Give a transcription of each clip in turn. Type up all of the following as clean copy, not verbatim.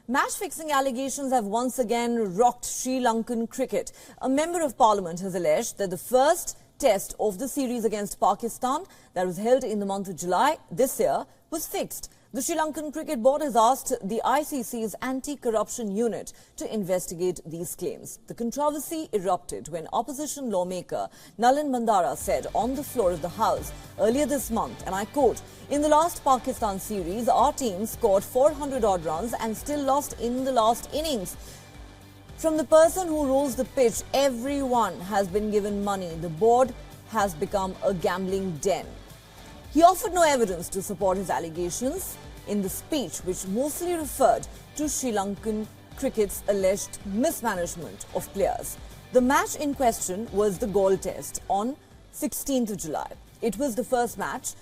Match-fixing allegations have once again rocked Sri Lankan cricket. A member of parliament has alleged that the first test of the series against Pakistan that was held in the month of July this year was fixed. The Sri Lankan Cricket Board has asked the ICC's Anti-Corruption Unit to investigate these claims. The controversy erupted when opposition lawmaker Nalin Mandara said on the floor of the House earlier this month, and I quote, "In the last Pakistan series, our team scored 400-odd runs and still lost in the last innings. From the person who rules the pitch, everyone has been given money. The board has become a gambling den." He offered no evidence to support his allegations in the speech, which mostly referred to Sri Lankan cricket's alleged mismanagement of players. The match in question was the Galle Test on 16th of July. It was the first match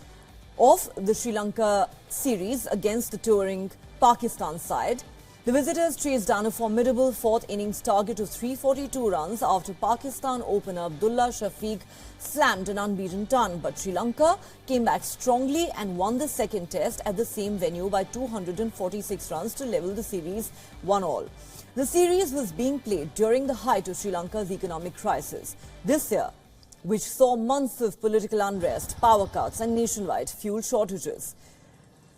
of the Sri Lanka series against the touring Pakistan side. The visitors chased down a formidable fourth innings target of 342 runs after Pakistan opener Abdullah Shafiq slammed an unbeaten ton. But Sri Lanka came back strongly and won the second test at the same venue by 246 runs to level the series 1-all. The series was being played during the height of Sri Lanka's economic crisis this year, which saw months of political unrest, power cuts and nationwide fuel shortages.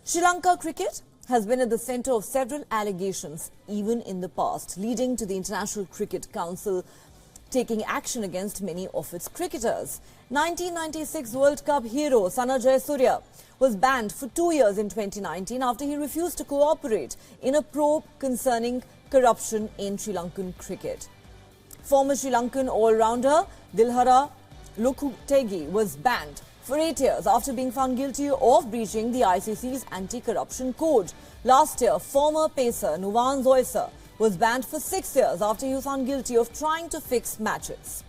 Sri Lanka cricket has been at the centre of several allegations even in the past, leading to the International Cricket Council taking action against many of its cricketers. 1996 World Cup hero Sana Jayasuriya was banned for 2 years in 2019 after he refused to cooperate in a probe concerning corruption in Sri Lankan cricket. Former Sri Lankan all-rounder Dilhara Lukhutegi was banned for 8 years after being found guilty of breaching the ICC's anti-corruption code. Last year, former pacer Nuwan Zoysa was banned for 6 years after he was found guilty of trying to fix matches.